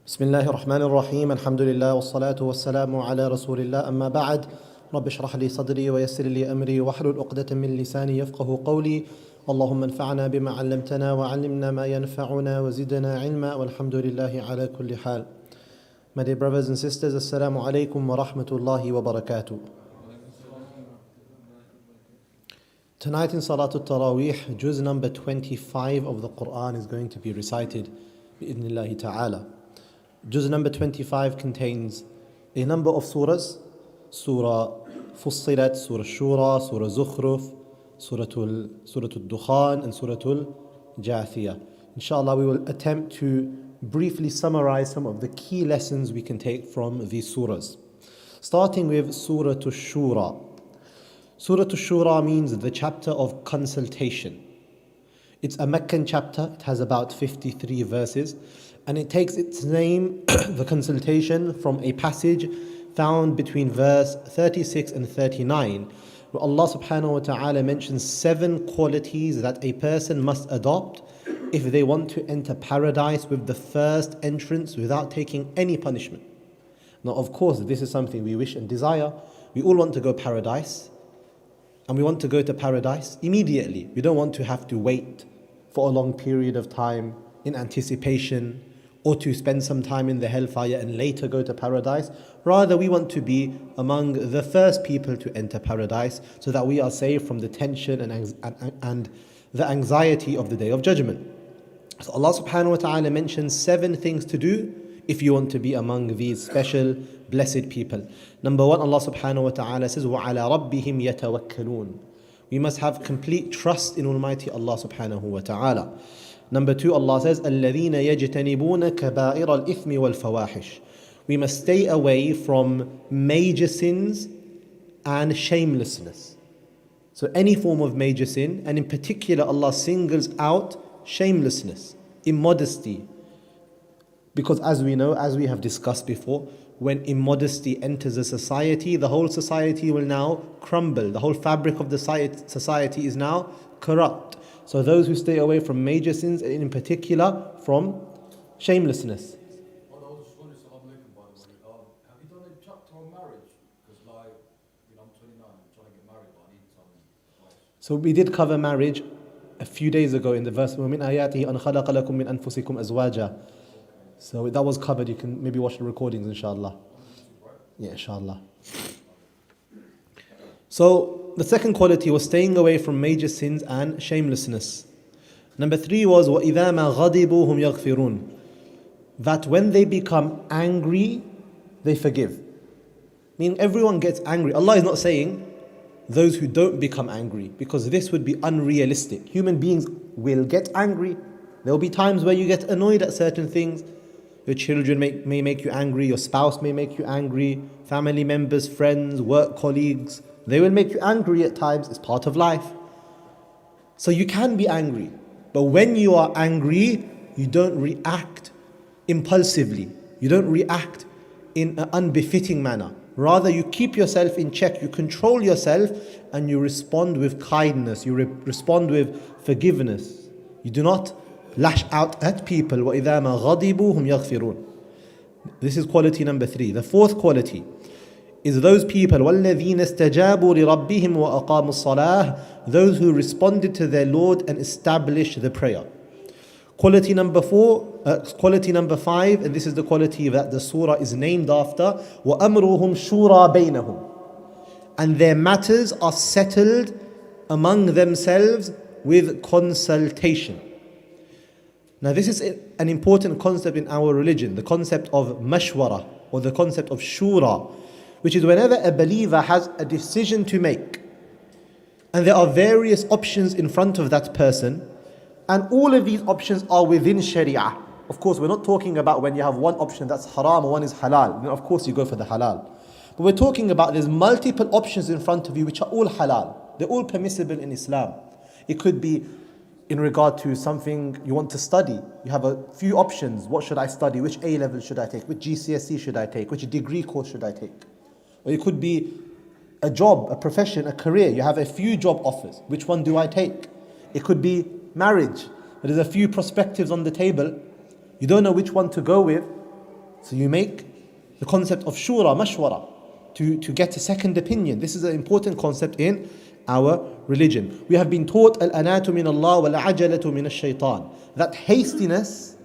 بسم الله الرحمن الرحيم الحمد لله والصلاة والسلام على رسول الله أما بعد رب اشرح لي صدري ويسر لي أمري واحلل عقدة من لساني يفقه قولي اللهم انفعنا بما علمتنا وعلمنا ما ينفعنا وزدنا علما والحمد لله على كل حال. My dear brothers and sisters, Assalamu alaikum wa rahmatullahi wa barakatuh. Tonight in Salatul Taraweeh, juz number 25 of the Qur'an is going to be recited bi'idhnillahi ta'ala. Juz number 25 contains a number of surahs: Surah Fussilat, Surah Shura, Surah Zukhruf, Surah Al-Dukhan and Surah Al-Jathiyah. Inshallah, we will attempt to briefly summarize some of the key lessons we can take from these surahs. Starting with Surah Al-Shura. Surah Al-Shura means the chapter of consultation. It's a Meccan chapter, it has about 53 verses, and it takes its name, the consultation, from a passage found between verse 36 and 39, where Allah subhanahu wa ta'ala mentions 7 qualities that a person must adopt if they want to enter paradise with the first entrance without taking any punishment. Now, of course, this is something we wish and desire. We all want to go paradise, and we want to go to paradise immediately. We don't want to have to wait for a long period of time in anticipation, or to spend some time in the hellfire and later go to paradise. Rather, we want to be among the first people to enter paradise so that we are saved from the tension and the anxiety of the Day of Judgment. So Allah subhanahu wa ta'ala mentions 7 things to do if you want to be among these special blessed people. Number 1, Allah subhanahu wa ta'ala says, وَعَلَى رَبِّهِمْ يَتَوَكَّلُونَ. We must have complete trust in Almighty Allah subhanahu wa ta'ala. Number 2, Allah says, الَّذِينَ يَجْتَنِبُونَ كَبَائِرَ الْإِثْمِ وَالْفَوَاحِشِ. We must stay away from major sins and shamelessness. So any form of major sin, and in particular Allah singles out shamelessness, immodesty. Because as we know, as we have discussed before, when immodesty enters a society, the whole society will now crumble. The whole fabric of the society is now corrupt. So those who stay away from major sins, and in particular from shamelessness. Have you done a chapter on marriage? Because I'm 29, I'm trying to get married, but I need some advice. So we did cover marriage a few days ago in the verse, وَمِنْ آيَاتِهِ أَنْ خَلَقَ لَكُم مِّنْ أَنفُسِكُمْ أَزْوَاجًا. So that was covered. You can maybe watch the recordings, inshallah. Yeah, inshallah. So the second quality was staying away from major sins and shamelessness. Number 3 was وَإِذَا مَا غَضِبُوا هُمْ يَغْفِرُونَ. That when they become angry, they forgive. Meaning everyone gets angry. Allah is not saying those who don't become angry, because this would be unrealistic. Human beings will get angry. There will be times where you get annoyed at certain things. Your children may make you angry, your spouse may make you angry, family members, friends, work colleagues, they will make you angry at times. It's part of life. So you can be angry. But when you are angry, you don't react impulsively. You don't react in an unbefitting manner. Rather, you keep yourself in check, you control yourself, and you respond with kindness, you respond with forgiveness. You do not lash out at people. وَإِذَا مَا غَضِبُوا هُمْ يَغْفِرُونَ. This is quality number 3. The fourth quality is those people, وَالَّذِينَ اسْتَجَابُوا لِرَبِّهِمْ وَأَقَامُوا الصَّلَاةَ. Those who responded to their Lord and established the prayer. Quality number 5, and this is the quality that the surah is named after, وَأَمْرُهُمْ شُورَى بَيْنَهُمْ. And their matters are settled among themselves with consultation. Now this is an important concept in our religion, the concept of mashwara, or the concept of shura, which is whenever a believer has a decision to make, and there are various options in front of that person, and all of these options are within Sharia. Of course, we're not talking about when you have one option that's haram or one is halal. Then of course you go for the halal. But we're talking about there's multiple options in front of you which are all halal. They're all permissible in Islam. It could be in regard to something you want to study. You have a few options. What should I study? Which A level should I take? Which GCSE should I take? Which degree course should I take? Or it could be a job, a profession, a career. You have a few job offers. Which one do I take? It could be marriage. There's a few perspectives on the table. You don't know which one to go with. So you make the concept of shura, mashwara, to get a second opinion. This is an important concept in our religion. We have been taught al-anatu min Allah wal-ajalatu min ash-shaytan. That hastiness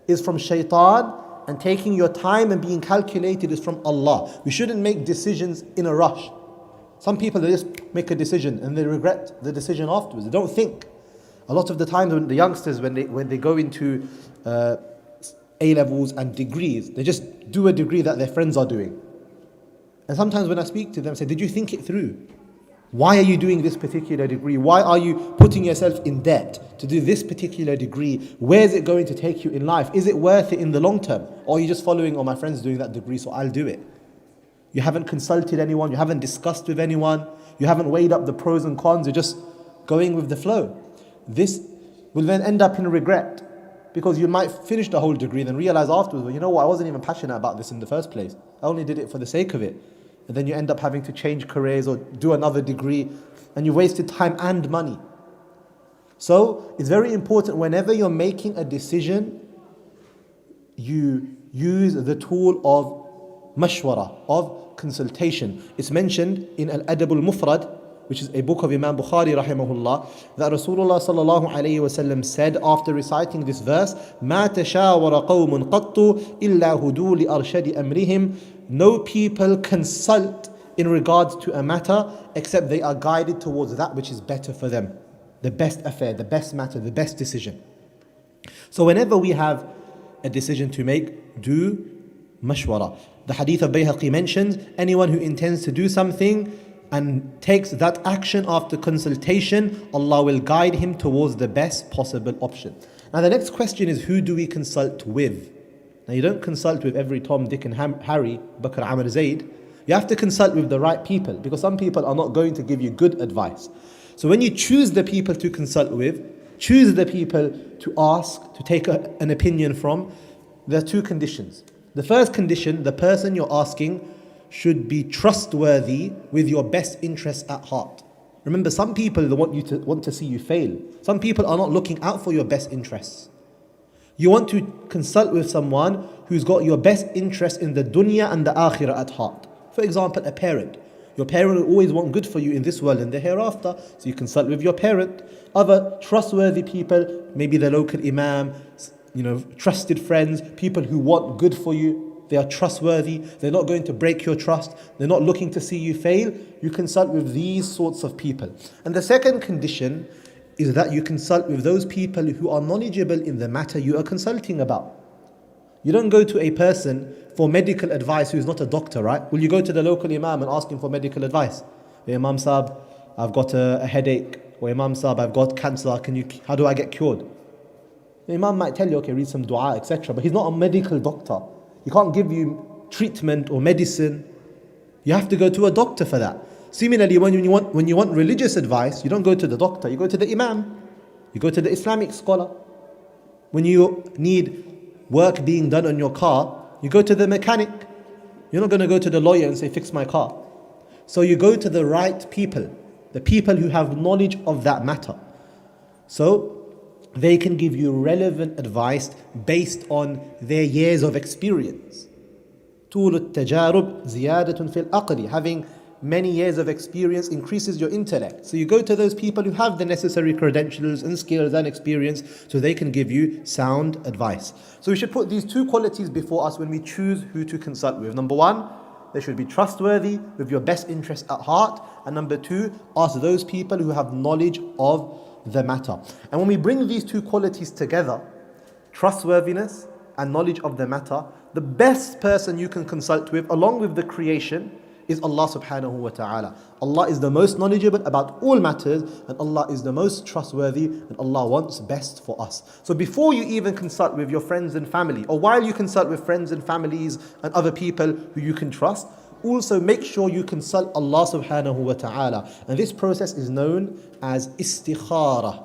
is from shaitan, and taking your time and being calculated is from Allah. We shouldn't make decisions in a rush. Some people, they just make a decision and they regret the decision afterwards. They don't think. A lot of the time, when the youngsters, when they go into A-levels and degrees, they just do a degree that their friends are doing. And sometimes when I speak to them, I say, did you think it through? Why are you doing this particular degree? Why are you putting yourself in debt to do this particular degree? Where is it going to take you in life? Is it worth it in the long term? Or are you just following, oh, my friend's doing that degree, so I'll do it? You haven't consulted anyone, you haven't discussed with anyone, you haven't weighed up the pros and cons, you're just going with the flow. This will then end up in regret, because you might finish the whole degree and then realize afterwards, well, you know what, I wasn't even passionate about this in the first place. I only did it for the sake of it. And then you end up having to change careers or do another degree, and you wasted time and money. So it's very important, whenever you're making a decision, you use the tool of mashwara, of consultation. It's mentioned in Al-Adab al-Mufrad, which is a book of Imam Bukhari rahimahullah, that Rasulullah sallallahu alayhi wasallam said after reciting this verse, مَا تَشَاوَرَ قَوْمٌ قَطُّ إِلَّا هُدُوا لِأَرْشَدِ أَمْرِهِمْ. No people consult in regards to a matter except they are guided towards that which is better for them. The best affair, the best matter, the best decision. So whenever we have a decision to make, do mashwara. The hadith of Bayhaqi mentions, anyone who intends to do something and takes that action after consultation, Allah will guide him towards the best possible option. Now the next question is, who do we consult with? Now you don't consult with every Tom, Dick and Harry, Bakr, Amr, Zaid. You have to consult with the right people, because some people are not going to give you good advice. So when you choose the people to consult with, choose the people to ask, to take an opinion from, there are two conditions. The first condition, the person you're asking should be trustworthy with your best interests at heart. Remember, some people want to see you fail. Some people are not looking out for your best interests. You want to consult with someone who's got your best interest in the dunya and the akhirah at heart. For example, a parent. Your parent will always want good for you in this world and the hereafter, so you consult with your parent. Other trustworthy people, maybe the local imam, trusted friends, people who want good for you. They are trustworthy, they're not going to break your trust, they're not looking to see you fail. You consult with these sorts of people. And the second condition is that you consult with those people who are knowledgeable in the matter you are consulting about. You don't go to a person for medical advice who's not a doctor, right? Will you go to the local imam and ask him for medical advice? Hey, Imam Sahib, I've got a headache. Or Imam Sahib, I've got cancer, how do I get cured? The imam might tell you, okay, read some dua, etc. But he's not a medical doctor. He can't give you treatment or medicine. You have to go to a doctor for that. Similarly, when you want religious advice, you don't go to the doctor, you go to the imam. You go to the Islamic scholar. When you need work being done on your car, you go to the mechanic. You're not going to go to the lawyer and say, fix my car. So you go to the right people, the people who have knowledge of that matter. So they can give you relevant advice based on their years of experience. طول التجارب زيادة في العقل. Having many years of experience increases your intellect. So you go to those people who have the necessary credentials and skills and experience, so they can give you sound advice. So we should put these two qualities before us when we choose who to consult with. Number one, they should be trustworthy with your best interest at heart. And number two, ask those people who have knowledge of the matter. And when we bring these two qualities together, trustworthiness and knowledge of the matter, the best person you can consult with, along with the creation, is Allah subhanahu wa ta'ala. Allah is the most knowledgeable about all matters, and Allah is the most trustworthy, and Allah wants best for us. So before you even consult with your friends and family, or while you consult with friends and families and other people who you can trust, also make sure you consult Allah subhanahu wa ta'ala. And this process is known as istikhara.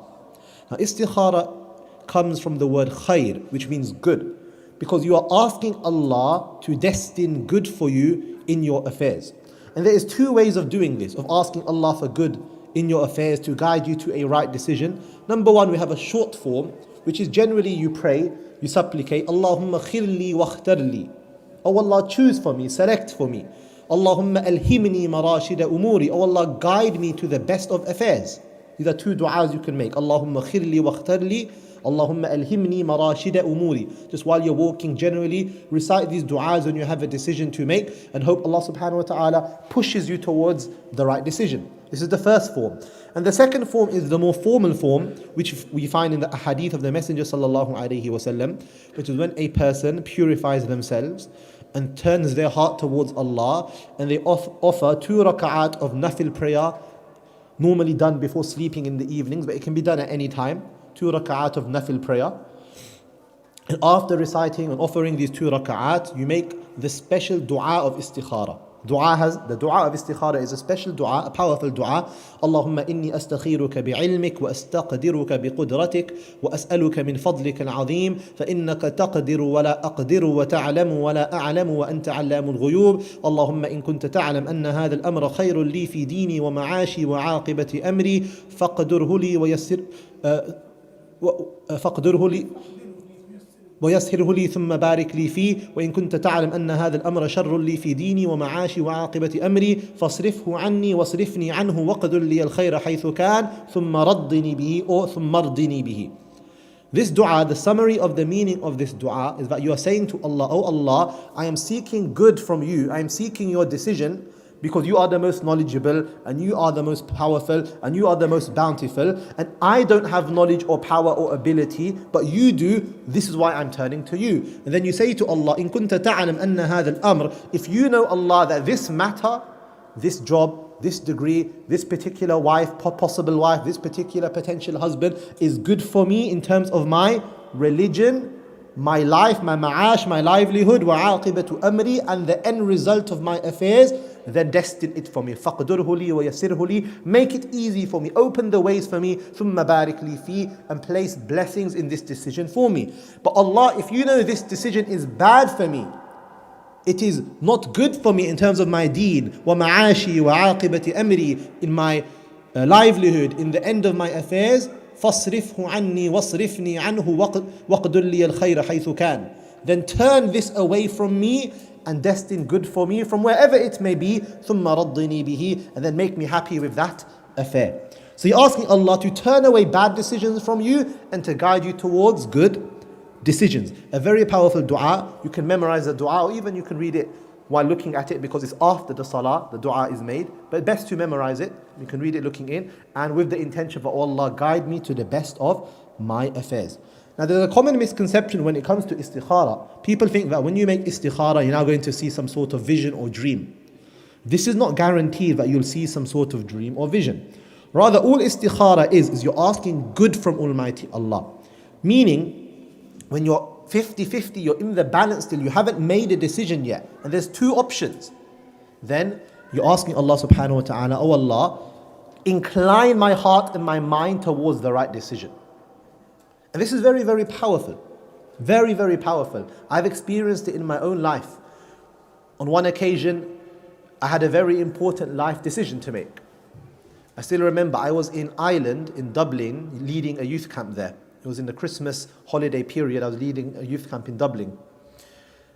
Now istikhara comes from the word khair, which means good, because you are asking Allah to destine good for you in your affairs. And there is two ways of doing this, of asking Allah for good in your affairs to guide you to a right decision. Number one, we have a short form, which is generally you pray, you supplicate, Allahumma khirli wa khtarli. Oh Allah, choose for me, select for me. Allahumma alhimni marashida umuri. Oh Allah, guide me to the best of affairs. These are two du'as you can make. Allahumma khirli wa khtarli. Allahumma alhimni marashida umuri. Just while you're walking, generally recite these du'as when you have a decision to make, and hope Allah subhanahu wa ta'ala pushes you towards the right decision. This is the first form. And the second form is the more formal form, which we find in the hadith of the Messenger sallallahu alaihi wasallam, which is when a person purifies themselves and turns their heart towards Allah, and they offer 2 raka'at of nafil prayer, normally done before sleeping in the evenings, but it can be done at any time. 2 raka'at of nafil prayer. And after reciting and offering these 2 raka'at, you make the special dua of istikhara. The dua of istikhara is a special dua, a powerful dua. Allahumma inni astakhiruka bi'ilmik wa astaqdiruka biqudratik wa as'aluka min fadlika al-azim fa innaka taqdiru wa la aqdiru wa ta'lamu wa la a'lamu wa anta 'allamul ghuyub. Allahumma in kunta ta'lam anna hadha al-amra khayrun li fi dini wa ma'ashi wa 'aqibati amri faqdirhu li wa yassir فاقدره لي ويسره لي ثم بارك لي فيه وإن كنت تعلم أن هذا الأمر شر لي في ديني ومعاشي وعاقبة أمري فاصرفه عني واصرفني عنه واقدر لي الخير حيث كان ثم ردني به أو ثم ردني به. This dua, the summary of the meaning of this dua is that you are saying to Allah, Oh Allah, I am seeking good from you, I am seeking your decision, because you are the most knowledgeable, and you are the most powerful, and you are the most bountiful, and I don't have knowledge or power or ability, but you do. This is why I'm turning to you. And then you say to Allah, In kunta ta'alam anna hadha al-amr, if you know, Allah, that this matter, this job, this degree, this particular wife, possible wife, this particular potential husband is good for me in terms of my religion, my life, my ma'ash, my livelihood, wa aqibatu amri, and the end result of my affairs, then destine it for me. فَقْدُرْهُ لِي وَيَسِّرْهُ لِي. Make it easy for me, open the ways for me, ثُمَّ بَارِكْ لِي فِي, and place blessings in this decision for me. But Allah, if you know this decision is bad for me, it is not good for me in terms of my deen, وَمَعَاشِي وَعَاقِبَةِ أَمْرِي, in my livelihood, in the end of my affairs, فَاصْرِفْهُ عَنِّي وَاصْرِفْنِي عَنْهُ وَقْدُرْ لِي الْخَيْرَ حَيْثُ كَانَ. Then turn this away from me and destine good for me from wherever it may be, ثُمَّ رَضِّنِي بِهِ, and then make me happy with that affair. So you're asking Allah to turn away bad decisions from you and to guide you towards good decisions. A very powerful dua. You can memorize the dua, or even you can read it while looking at it, because it's after the salah, the dua is made. But best to memorize it. You can read it looking in, and with the intention of, oh Allah, guide me to the best of my affairs. Now there's a common misconception when it comes to istikhara. People think that when you make istikhara, you're now going to see some sort of vision or dream. This is not guaranteed that you'll see some sort of dream or vision. Rather, all istikhara is you're asking good from Almighty Allah. Meaning, when you're 50-50, you're in the balance still, you haven't made a decision yet, and there's 2 options. Then you're asking Allah subhanahu wa ta'ala, Oh Allah, incline my heart and my mind towards the right decision. And this is very, very powerful. Very, very powerful. I've experienced it in my own life. On one occasion, I had a very important life decision to make. I still remember I was in Ireland, in Dublin, leading a youth camp there. It was in the Christmas holiday period. I was leading a youth camp in Dublin.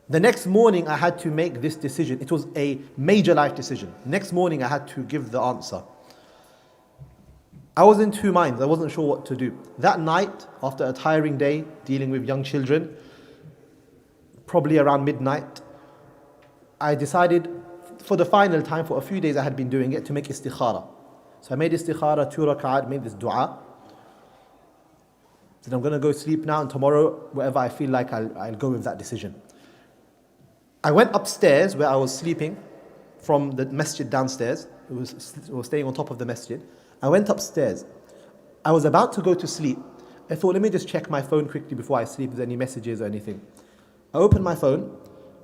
The next morning, I had to make this decision. It was a major life decision. Next morning, I had to give the answer. I was in 2 minds. I wasn't sure what to do. That night, after a tiring day dealing with young children, probably around midnight, I decided for the final time, for a few days I had been doing it, to make istikhara. So I made istikhara, 2 rak'at, made this dua. Said I'm going to go sleep now, and tomorrow, wherever I feel like, I'll go with that decision. I went upstairs where I was sleeping from the masjid downstairs. It was staying on top of the masjid. I went upstairs. I was about to go to sleep. I thought, let me just check my phone quickly before I sleep, if there's any messages or anything. I opened my phone,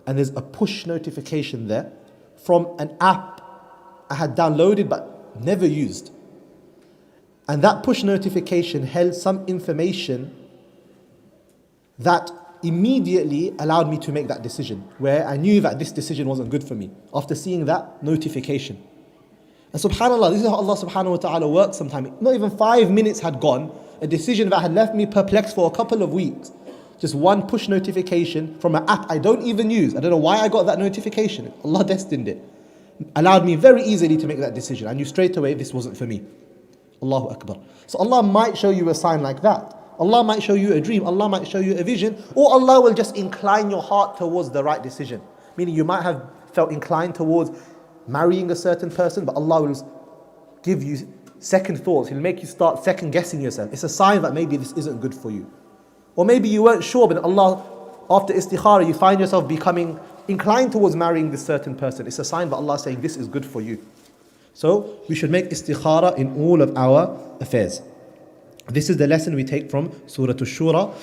and there's a push notification there from an app I had downloaded but never used. And that push notification held some information that immediately allowed me to make that decision, where I knew that this decision wasn't good for me after seeing that notification. And subhanAllah, this is how Allah subhanahu wa ta'ala works sometimes. Not even 5 minutes had gone, a decision that had left me perplexed for a couple of weeks just one push notification from an app I don't even use. I don't know why I got that notification. Allah destined it. Allowed me very easily to make that decision. I knew straight away this wasn't for me. Allahu Akbar. So Allah might show you a sign like that. Allah might show you a dream. Allah might show you a vision. Or Allah will just incline your heart towards the right decision. Meaning you might have felt inclined towards marrying a certain person, but Allah will give you second thoughts. He'll make you start second guessing yourself. It's a sign that maybe this isn't good for you. Or maybe you weren't sure, but Allah, after istikhara, you find yourself becoming inclined towards marrying this certain person. It's a sign that Allah is saying this is good for you. So we should make istikhara in all of our affairs. This is the lesson we take from Surah Ash-Shura.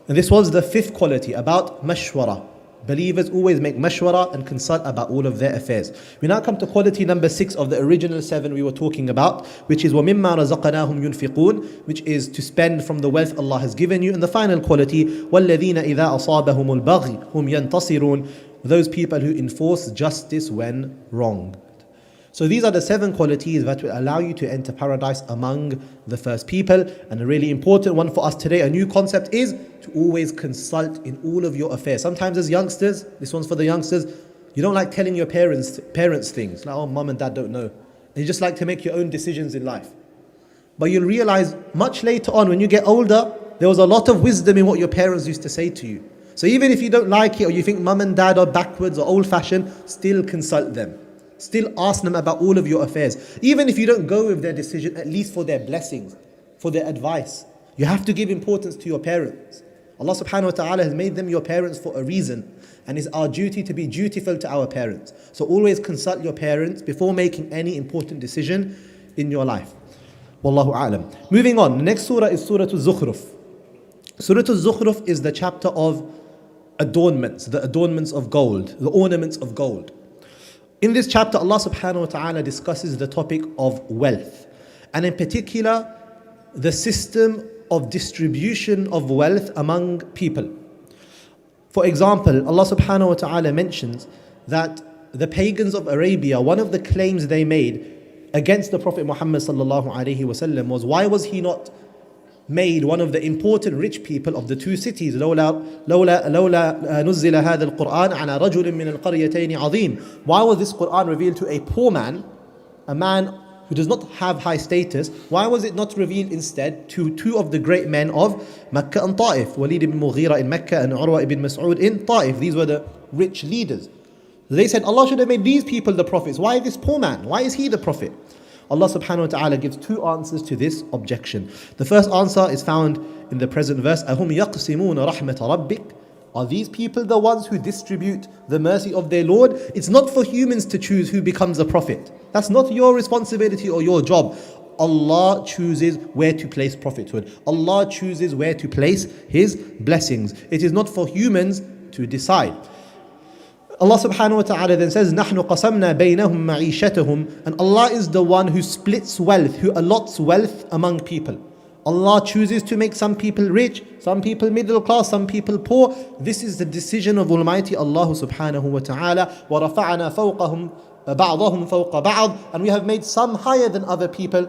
And this was the fifth quality about mashwara. Believers always make mashwara and consult about all of their affairs. We now come to quality number 6 of the original 7 we were talking about, which is وَمِمَّا رَزَقَنَاهُمْ يُنْفِقُونَ, which is to spend from the wealth Allah has given you. And the final quality, وَالَّذِينَ إِذَا أَصَابَهُمُ الْبَغْيُ هُمْ يَنْتَصِرُونَ, those people who enforce justice when wronged. So these are the 7 qualities that will allow you to enter paradise among the first people. And a really important one for us today, a new concept, is to always consult in all of your affairs. Sometimes as youngsters, this one's for the youngsters, you don't like telling your parents things. Like, oh, mom and dad don't know. And you just like to make your own decisions in life. But you'll realize much later on, when you get older, there was a lot of wisdom in what your parents used to say to you. So even if you don't like it, or you think mom and dad are backwards or old-fashioned, still consult them. Still ask them about all of your affairs. Even if you don't go with their decision, at least for their blessings, for their advice. You have to give importance to your parents. Allah subhanahu wa ta'ala has made them your parents for a reason. And it's our duty to be dutiful to our parents. So always consult your parents before making any important decision in your life. Wallahu a'lam. Moving on, the next surah is Surah Al-Zukhruf. Surah Al-Zukhruf is the chapter of adornments, the adornments of gold, the ornaments of gold. In this chapter, Allah subhanahu wa ta'ala discusses the topic of wealth, and in particular, the system of distribution of wealth among people. For example, Allah subhanahu wa ta'ala mentions that the pagans of Arabia, one of the claims they made against the Prophet Muhammad sallallahu alaihi wasallam was, why was he not made one of the important rich people of the 2 cities? لولا نزل هذا القرآن على رجل من القريتين عظيم. Why was this Qur'an revealed to a poor man, a man who does not have high status? Why was it not revealed instead to 2 of the great men of Mecca and Ta'if, Walid ibn Mughira in Mecca and Urwa ibn Mas'ud in Ta'if? These were the rich leaders. They said Allah should have made these people the prophets. Why this poor man? Why is he the prophet? Allah subhanahu wa ta'ala gives 2 answers to this objection. The first answer is found in the present verse. أَهُمْ يَقْسِمُونَ رَحْمَةَ رَبِّكَ, are these people the ones who distribute the mercy of their Lord? It's not for humans to choose who becomes a prophet. That's not your responsibility or your job. Allah chooses where to place prophethood. Allah chooses where to place His blessings. It is not for humans to decide. Allah subhanahu wa ta'ala then says, نَحْنُ قَسَمْنَا بَيْنَهُمْ مَعِيشَتَهُم, and Allah is the one who splits wealth, who allots wealth among people. Allah chooses to make some people rich, some people middle class, some people poor. This is the decision of Almighty Allah subhanahu wa ta'ala. وَرَفَعَنَا فَوْقَهُمْ بَعْضَهُمْ فَوْقَ بَعْضٍ, and we have made some higher than other people.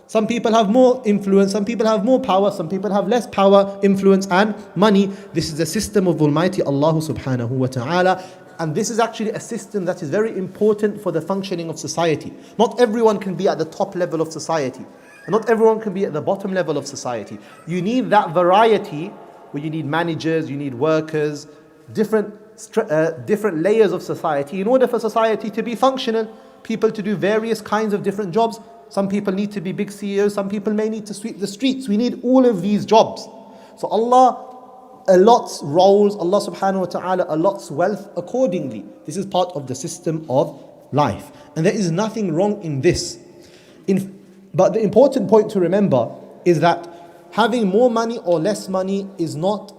Some people have more influence, some people have more power, some people have less power, influence and money. This is the system of Almighty Allah subhanahu wa ta'ala. And this is actually a system that is very important for the functioning of society. Not everyone can be at the top level of society. And not everyone can be at the bottom level of society. You need that variety where you need managers, you need workers, different layers of society in order for society to be functional. People to do various kinds of different jobs. Some people need to be big CEOs, some people may need to sweep the streets. We need all of these jobs. So Allah allots roles, Allah subhanahu wa ta'ala allots wealth accordingly. This is part of the system of life. And there is nothing wrong in this. But the important point to remember is that having more money or less money is not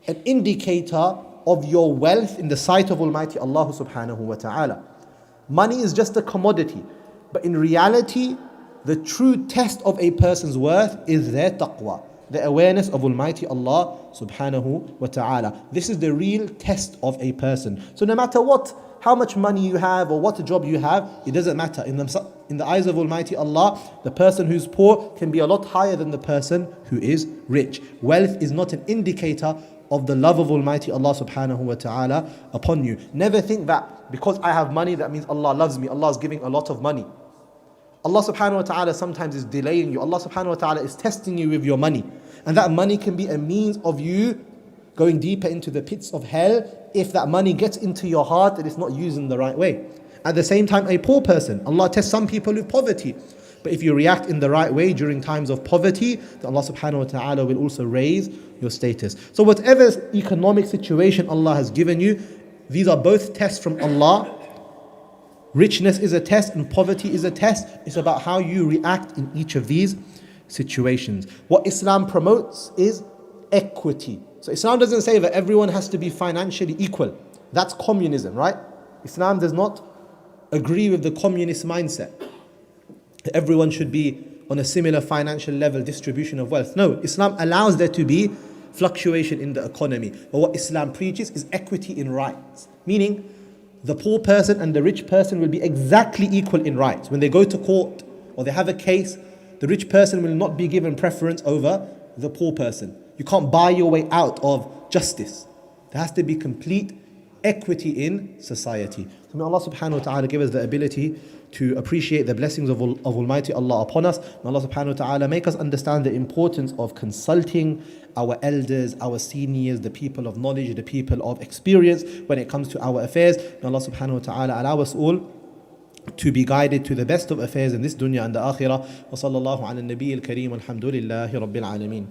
an indicator of your wealth in the sight of Almighty Allah subhanahu wa ta'ala. Money is just a commodity. But in reality, the true test of a person's worth is their taqwa, the awareness of Almighty Allah subhanahu wa ta'ala. This is the real test of a person. So no matter how much money you have or what job you have, it doesn't matter. In the eyes of Almighty Allah, the person who's poor can be a lot higher than the person who is rich. Wealth is not an indicator of the love of Almighty Allah subhanahu wa ta'ala upon you. Never think that because I have money, that means Allah loves me. Allah is giving a lot of money. Allah subhanahu wa ta'ala sometimes is delaying you. Allah subhanahu wa ta'ala is testing you with your money. And that money can be a means of you going deeper into the pits of hell if that money gets into your heart and it's not used in the right way. At the same time, a poor person, Allah tests some people with poverty. But if you react in the right way during times of poverty, then Allah subhanahu wa ta'ala will also raise your status. So whatever economic situation Allah has given you, these are both tests from Allah. Richness is a test and poverty is a test. It's about how you react in each of these situations. What Islam promotes is equity. So Islam doesn't say that everyone has to be financially equal. That's communism, right? Islam does not agree with the communist mindset. Everyone should be on a similar financial level distribution of wealth. No, Islam allows there to be fluctuation in the economy. But what Islam preaches is equity in rights. Meaning, the poor person and the rich person will be exactly equal in rights. When they go to court or they have a case, the rich person will not be given preference over the poor person. You can't buy your way out of justice. There has to be complete equity in society. So may Allah subhanahu wa ta'ala give us the ability to appreciate the blessings of Almighty Allah upon us. May Allah subhanahu wa ta'ala make us understand the importance of consulting our elders, our seniors, the people of knowledge, the people of experience when it comes to our affairs. May Allah subhanahu wa ta'ala allow us all to be guided to the best of affairs in this dunya and the akhirah. Wa sallallahu ala nabiyyil kareem, alhamdulillahi rabbil alameen.